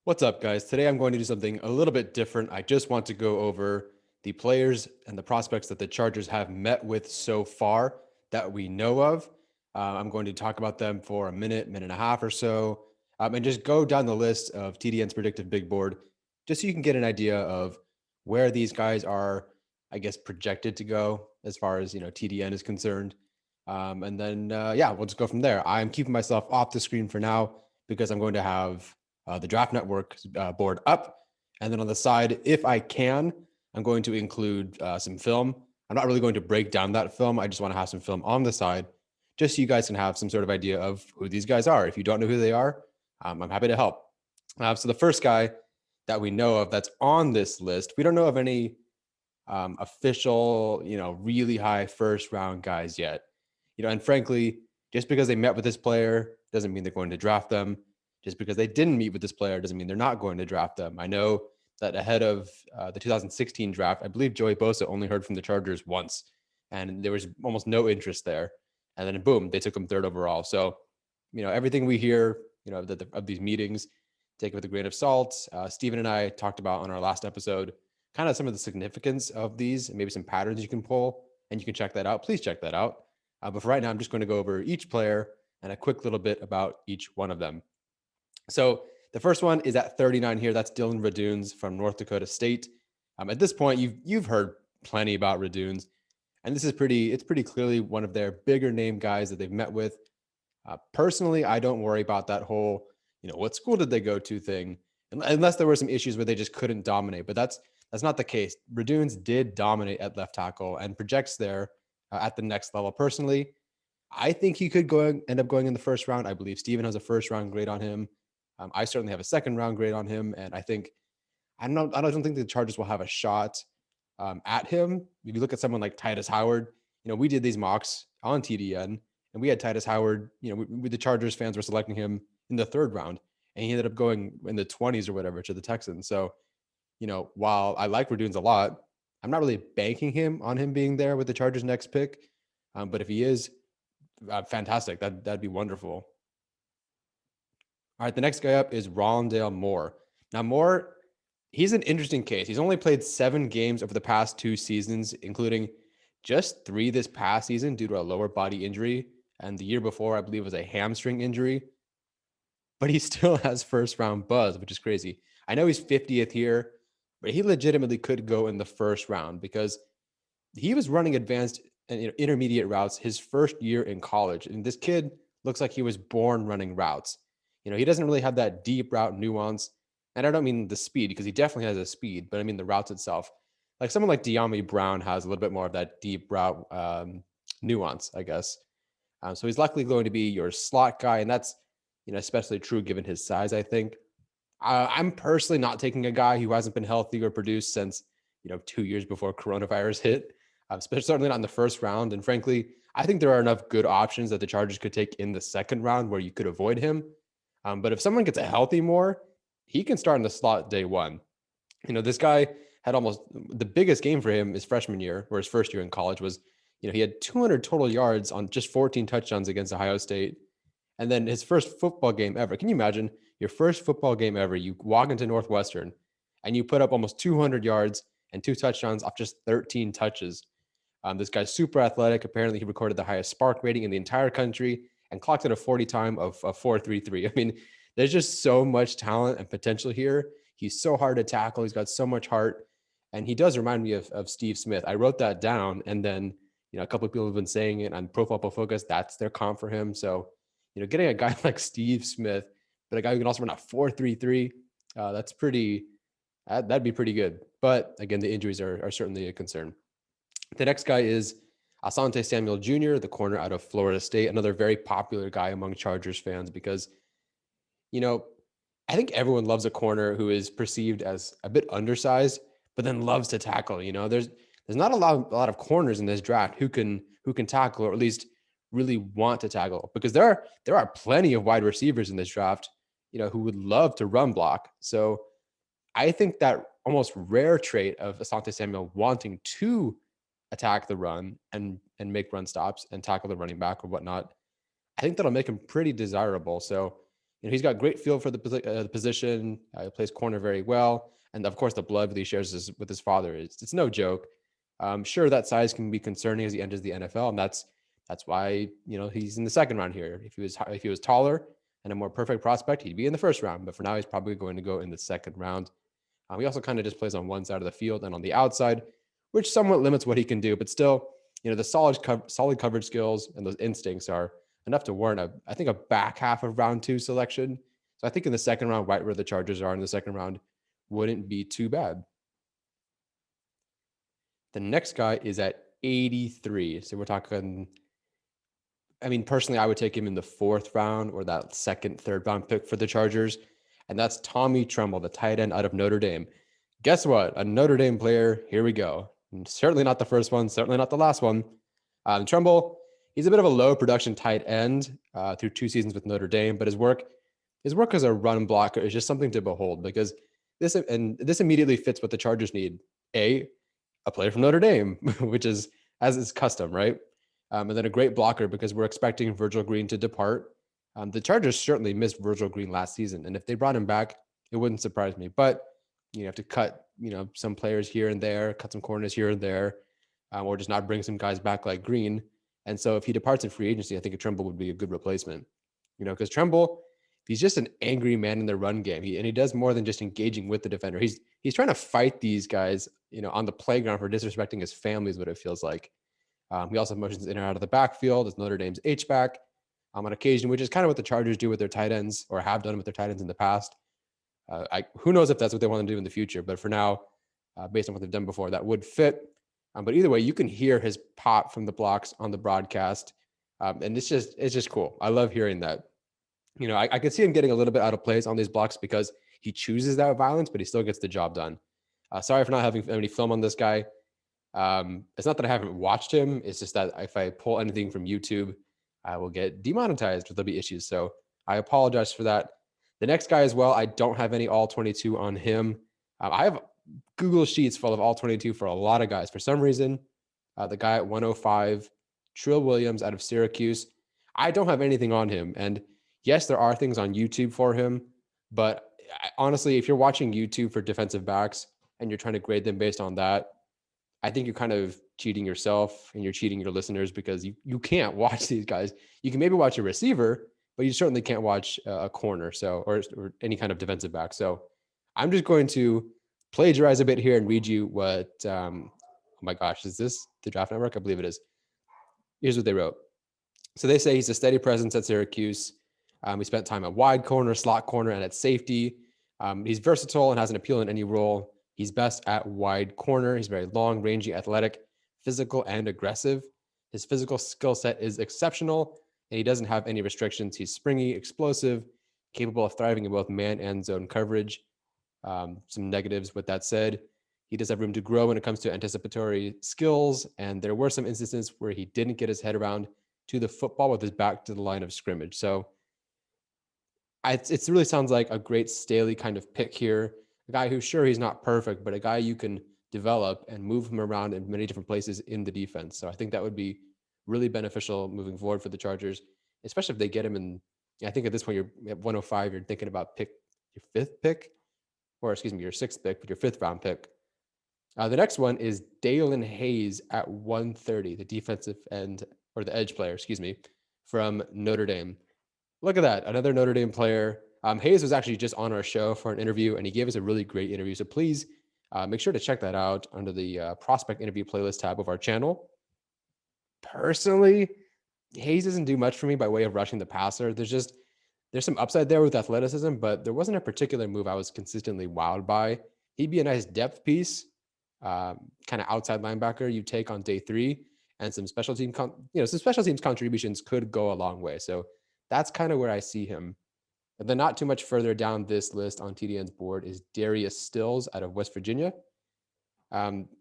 What's up, guys? Today I'm going to do something a little bit different. I just want to go over the players and the prospects that the Chargers have met with so far that we know of. I'm going to talk about them for a minute, minute and a half or so, and just go down the list of TDN's predictive big board, just so you can get an idea of where these guys are, I guess, projected to go as far as TDN is concerned. And then yeah, we'll just go from there. I'm keeping myself off the screen for now because I'm going to have the Draft Network board up. And then on the side, if I can, I'm going to include some film. I'm not really going to break down that film. I just want to have some film on the side, just so you guys can have some sort of idea of who these guys are. If you don't know who they are, I'm happy to help. So the first guy that we know of that's on this list, we don't know of any official, really high first round guys yet. And frankly, just because they met with this player doesn't mean they're going to draft them. Just because they didn't meet with this player doesn't mean they're not going to draft them. I know that ahead of the 2016 draft, I believe Joey Bosa only heard from the Chargers once, and there was almost no interest there. And then boom, they took him third overall. So, everything we hear, of these meetings, take it with a grain of salt. Steven and I talked about on our last episode kind of some of the significance of these and maybe some patterns you can pull, and you can check that out. Please check that out. But for right now, I'm just going to go over each player and a quick little bit about each one of them. So the first one is at 39 here. That's Dillon Radunz from North Dakota State. At this point, you've heard plenty about Radunz, and this is it's pretty clearly one of their bigger name guys that they've met with. Personally, I don't worry about that whole, what school did they go to thing, unless there were some issues where they just couldn't dominate. But that's not the case. Radunz did dominate at left tackle and projects there at the next level. Personally, I think he could end up going in the first round. I believe Steven has a first round grade on him. I certainly have a second round grade on him, and I don't think the Chargers will have a shot at him. If you look at someone like Titus Howard, we did these mocks on TDN, and we had Titus Howard. The Chargers fans were selecting him in the third round, and he ended up going in the 20s or whatever to the Texans. So, while I like Radunz a lot, I'm not really banking on him being there with the Chargers' next pick. But if he is, fantastic. That'd be wonderful. All right, the next guy up is Ronald Moore. Now, Moore, he's an interesting case. He's only played 7 games over the past 2 seasons, including just 3 this past season due to a lower body injury. And the year before, I believe, was a hamstring injury. But he still has first round buzz, which is crazy. I know he's 50th here, but he legitimately could go in the first round because he was running advanced and intermediate routes his first year in college. And this kid looks like he was born running routes. He doesn't really have that deep route nuance. And I don't mean the speed, because he definitely has a speed, but I mean the routes itself. Like someone like De'Ami Brown has a little bit more of that deep route nuance, I guess. So he's likely going to be your slot guy, and that's especially true given his size, I think. I'm personally not taking a guy who hasn't been healthy or produced since 2 years before coronavirus hit, especially certainly not in the first round. And frankly, I think there are enough good options that the Chargers could take in the second round where you could avoid him. But if someone gets a healthy Moore, he can start in the slot day one. This guy had almost the biggest game for him his freshman year, or his first year in college was, he had 200 total yards on just 14 touchdowns against Ohio State. And then his first football game ever. Can you imagine your first football game ever? You walk into Northwestern and you put up almost 200 yards and 2 touchdowns off just 13 touches. This guy's super athletic. Apparently, he recorded the highest spark rating in the entire country and clocked at a 40 time of 4.33. I mean, there's just so much talent and potential here. He's so hard to tackle. He's got so much heart. And he does remind me of Steve Smith. I wrote that down. And then, a couple of people have been saying it on Pro Football Focus. That's their comp for him. So, getting a guy like Steve Smith, but a guy who can also run a 4.33, that's that'd be pretty good. But again, the injuries are certainly a concern. The next guy is Asante Samuel Jr., the corner out of Florida State, another very popular guy among Chargers fans because, I think everyone loves a corner who is perceived as a bit undersized, but then loves to tackle. There's not a lot of corners in this draft who can tackle, or at least really want to tackle, because there are plenty of wide receivers in this draft, who would love to run block. So I think that almost rare trait of Asante Samuel wanting to attack the run and make run stops and tackle the running back or whatnot, I think that'll make him pretty desirable. So, he's got great feel for the position. He plays corner very well. And of course, the blood that he shares with his father it's no joke. Sure, that size can be concerning as he enters the NFL, and that's why he's in the second round here. If he was taller and a more perfect prospect, he'd be in the first round. But for now, he's probably going to go in the second round. He also kind of just plays on one side of the field and on the outside, which somewhat limits what he can do. But still, the solid coverage skills and those instincts are enough to warrant I think a back half of round 2 selection. So I think in the second round, right where the Chargers are in the second round, wouldn't be too bad. The next guy is at 83. So we're talking, personally, I would take him in the 4th round or that second, 3rd round pick for the Chargers. And that's Tommy Tremble, the tight end out of Notre Dame. Guess what? A Notre Dame player. Here we go. And certainly not the first one, certainly not the last one. Tremble, he's a bit of a low production tight end through 2 seasons with Notre Dame, but his work as a run blocker is just something to behold, because this immediately fits what the Chargers need. A player from Notre Dame, which is as is custom, right? And then a great blocker, because we're expecting Virgil Green to depart. The Chargers certainly missed Virgil Green last season, and if they brought him back, it wouldn't surprise me. But you have to cut, some players here and there, cut some corners here and there, or just not bring some guys back like Green. And so if he departs in free agency, I think a Tremble would be a good replacement. Because Tremble, he's just an angry man in the run game. He does more than just engaging with the defender. He's trying to fight these guys, on the playground for disrespecting his family is what it feels like. He also motions in and out of the backfield as Notre Dame's H-back on occasion, which is kind of what the Chargers do with their tight ends, or have done with their tight ends in the past. Who knows if that's what they want to do in the future, but for now, based on what they've done before, that would fit. But either way, you can hear his pop from the blocks on the broadcast. And it's just cool. I love hearing that. I could see him getting a little bit out of place on these blocks because he chooses that violence, but he still gets the job done. Sorry for not having any film on this guy. It's not that I haven't watched him. It's just that if I pull anything from YouTube, I will get demonetized or there'll be issues. So I apologize for that. The next guy as well, I don't have any all 22 on him. I have Google Sheets full of all 22 for a lot of guys. For some reason, the guy at 105, Trill Williams out of Syracuse, I don't have anything on him. And yes, there are things on YouTube for him, but honestly, if you're watching YouTube for defensive backs and you're trying to grade them based on that, I think you're kind of cheating yourself and you're cheating your listeners, because you can't watch these guys. You can maybe watch a receiver, but you certainly can't watch a corner, or any kind of defensive back. So I'm just going to plagiarize a bit here and read you what, oh my gosh, is this the Draft Network? I believe it is. Here's what they wrote. So they say he's a steady presence at Syracuse. He spent time at wide corner, slot corner, and at safety. He's versatile and has an appeal in any role. He's best at wide corner. He's very long, rangy, athletic, physical, and aggressive. His physical skill set is exceptional, and he doesn't have any restrictions. He's springy, explosive, capable of thriving in both man and zone coverage. Some negatives with that said, he does have room to grow when it comes to anticipatory skills, and there were some instances where he didn't get his head around to the football with his back to the line of scrimmage. So it really sounds like a great Staley kind of pick here. A guy who's, sure, he's not perfect, but a guy you can develop and move him around in many different places in the defense. So I think that would be really beneficial moving forward for the Chargers, especially if they get him in. I think at this point, you're at 105, you're thinking about your 5th pick, or excuse me, your 6th pick, but your 5th round pick. The next one is Dillon Hayes at 130, the defensive end, or the edge player, from Notre Dame. Look at that, another Notre Dame player. Hayes was actually just on our show for an interview, and he gave us a really great interview. So please make sure to check that out under the prospect interview playlist tab of our channel. Personally, Hayes doesn't do much for me by way of rushing the passer. There's some upside there with athleticism, but there wasn't a particular move I was consistently wowed by. He'd be a nice depth piece, kind of outside linebacker you take on day 3, and some special teams contributions could go a long way. So that's kind of where I see him. And then not too much further down this list on TDN's board is Darius Stills out of West Virginia.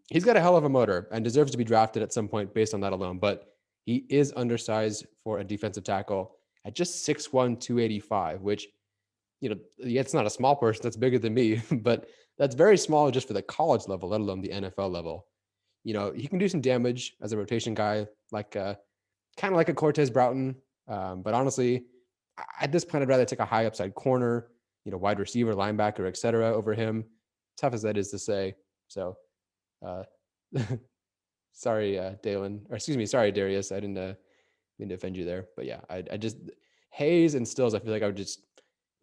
He's got a hell of a motor and deserves to be drafted at some point based on that alone, but he is undersized for a defensive tackle at just 6'1", 285, which, it's not a small person, that's bigger than me, but that's very small just for the college level, let alone the NFL level. He can do some damage as a rotation guy, like kind of like a Cortez Broughton. But honestly, At this point, I'd rather take a high upside corner, wide receiver, linebacker, etc., over him. Tough as that is to say. So, uh, sorry, Dillon, or excuse me, sorry, Darius. I didn't mean to offend you there, but yeah, I just Hayes and Stills. I feel like I would just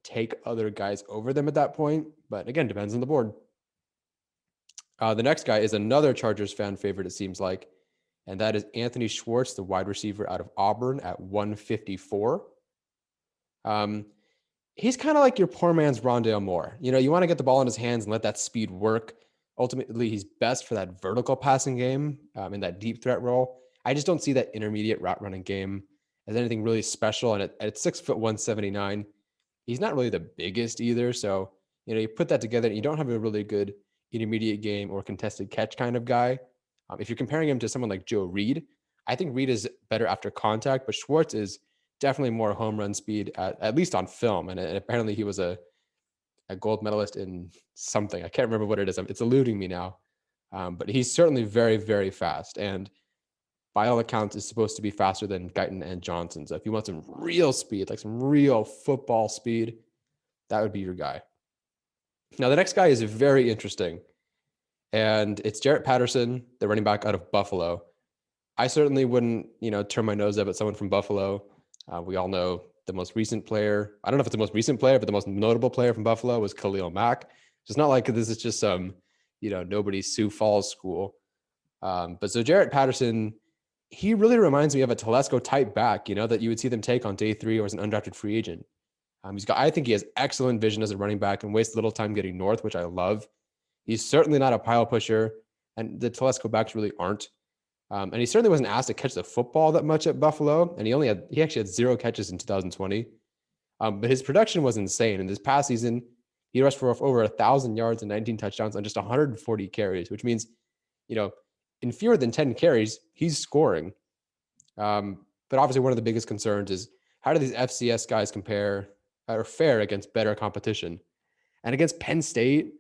take other guys over them at that point. But again, depends on the board. The next guy is another Chargers fan favorite, it seems like, and that is Anthony Schwartz, the wide receiver out of Auburn at 154. He's kind of like your poor man's Rondale Moore. You want to get the ball in his hands and let that speed work. Ultimately, he's best for that vertical passing game in that deep threat role. I just don't see that intermediate route running game as anything really special. And at 6'1", 179, he's not really the biggest either. So, you put that together and you don't have a really good intermediate game or contested catch kind of guy. If you're comparing him to someone like Joe Reed, I think Reed is better after contact, but Schwartz is definitely more home run speed, at least on film. And apparently he was a gold medalist in something. I can't remember what it is. It's eluding me now. But he's certainly very, very fast. And by all accounts, is supposed to be faster than Guyton and Johnson. So if you want some real speed, like some real football speed, that would be your guy. Now, the next guy is very interesting. And it's Jarrett Patterson, the running back out of Buffalo. I certainly wouldn't, turn my nose up at someone from Buffalo. We all know the most recent player. I don't know if it's the most recent player, but the most notable player from Buffalo was Khalil Mack. It's not like this is just some, nobody's Sioux Falls school. But so Jarrett Patterson, he really reminds me of a Telesco type back, that you would see them take on day 3 or as an undrafted free agent. I think he has excellent vision as a running back and wastes little time getting north, which I love. He's certainly not a pile pusher, and the Telesco backs really aren't. And he certainly wasn't asked to catch the football that much at Buffalo, and he actually had 0 catches in 2020. But his production was insane. In this past season, he rushed for over 1,000 yards and 19 touchdowns on just 140 carries, which means, in fewer than 10 carries, he's scoring. But obviously, one of the biggest concerns is how do these FCS guys compare or fare against better competition? And against Penn State,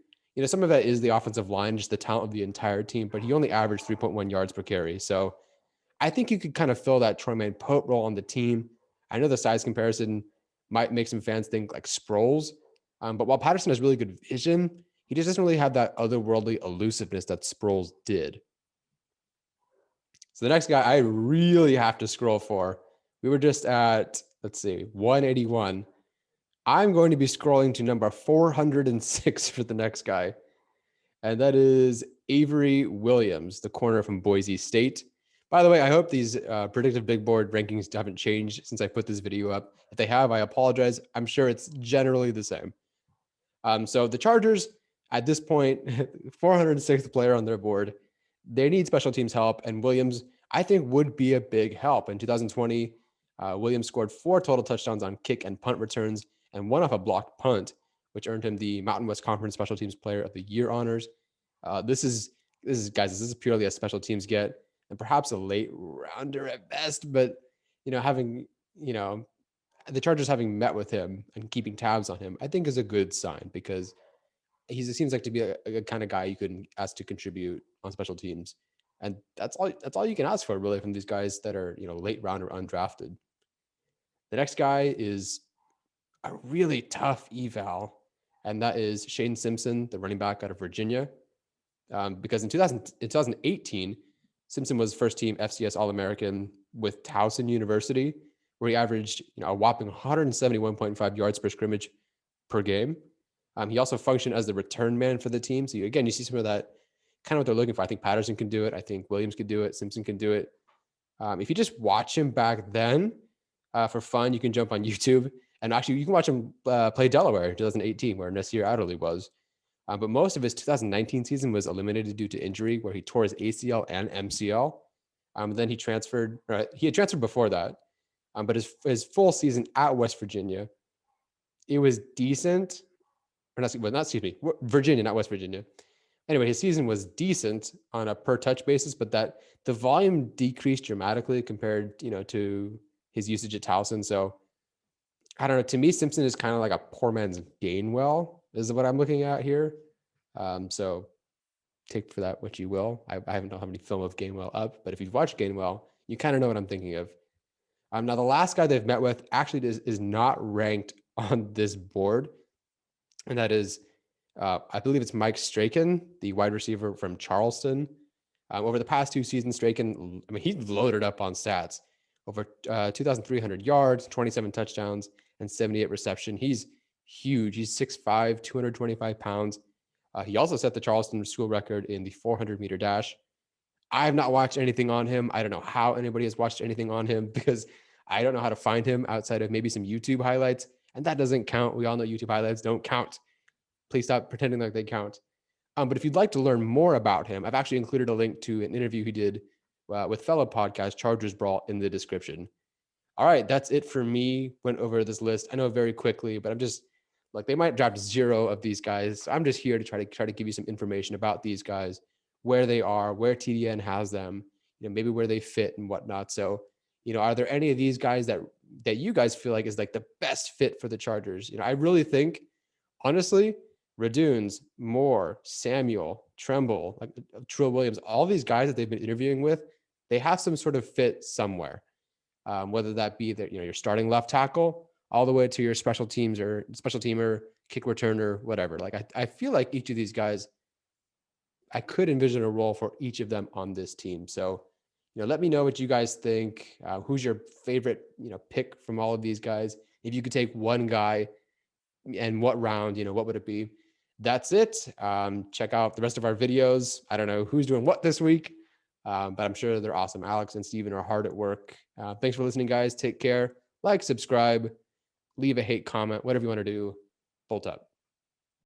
some of that is the offensive line, just the talent of the entire team, but he only averaged 3.1 yards per carry. So I think you could kind of fill that Troyman Pope role on the team. I know the size comparison might make some fans think like Sproles, but while Patterson has really good vision, he just doesn't really have that otherworldly elusiveness that Sproles did. So the next guy I really have to scroll for, we were just at, 181. I'm going to be scrolling to number 406 for the next guy. And that is Avery Williams, the corner from Boise State. By the way, I hope these predictive big board rankings haven't changed since I put this video up. If they have, I apologize. I'm sure it's generally the same. So the Chargers, at this point, 406th player on their board. They need special teams help, and Williams, I think, would be a big help. In 2020, Williams scored 4 total touchdowns on kick and punt returns and 1 off a blocked punt, which earned him the Mountain West Conference Special Teams Player of the Year honors. This is purely a special teams get, and perhaps a late rounder at best. But having the Chargers having met with him and keeping tabs on him, I think is a good sign because he seems like to be a kind of guy you can ask to contribute on special teams, and that's all you can ask for really from these guys that are late round or undrafted. The next guy is a really tough eval, and that is Shane Simpson, the running back out of Virginia. Because in 2018, Simpson was first team FCS All-American with Towson University, where he averaged a whopping 171.5 yards per scrimmage per game. He also functioned as the return man for the team. So you see some of that kind of what they're looking for. I think Patterson can do it. I think Williams could do it. Simpson can do it. If you just watch him back then for fun, you can jump on YouTube. And actually, you can watch him play Delaware in 2018, where Nasir Adderley was. But most of his 2019 season was eliminated due to injury, where he tore his ACL and MCL. Then he transferred. He had transferred before that, but his full season at West Virginia, it was decent. Virginia, not West Virginia. Anyway, his season was decent on a per touch basis, but that the volume decreased dramatically compared, to his usage at Towson. So I don't know. To me, Simpson is kind of like a poor man's Gainwell, is what I'm looking at here. So take for that what you will. I don't have any film of Gainwell up, but if you've watched Gainwell, you kind of know what I'm thinking of. Now, the last guy they've met with actually is not ranked on this board, and that is, I believe it's Mike Strachan, the wide receiver from Charleston. Over the past 2 seasons, Strachan, I mean, he's loaded up on stats. Over 2,300 yards, 27 touchdowns, and 78 reception. He's huge. He's 6'5", 225 pounds. He also set the Charleston school record in the 400-meter dash. I have not watched anything on him. I don't know how anybody has watched anything on him because I don't know how to find him outside of maybe some YouTube highlights. And that doesn't count. We all know YouTube highlights don't count. Please stop pretending like they count. But if you'd like to learn more about him, I've actually included a link to an interview he did with fellow podcast Chargers Brawl in the description. All right, that's it for me. Went over this list. I know very quickly, but I'm just like, they might draft 0 of these guys. So I'm just here to try to give you some information about these guys, where they are, where TDN has them, maybe where they fit and whatnot. So, are there any of these guys that you guys feel like is like the best fit for the Chargers? I really think, honestly, Radunz, Moore, Samuel, Tremble, like Trill Williams, all these guys that they've been interviewing with, they have some sort of fit somewhere. Whether that be that, your starting left tackle all the way to your special teamer, kick returner, whatever. Like, I feel like each of these guys, I could envision a role for each of them on this team. So, let me know what you guys think. Who's your favorite, pick from all of these guys? If you could take one guy and what round, what would it be? That's it. Check out the rest of our videos. I don't know who's doing what this week, but I'm sure they're awesome. Alex and Steven are hard at work. Thanks for listening, guys. Take care. Like, subscribe, leave a hate comment, whatever you want to do. Bolt up.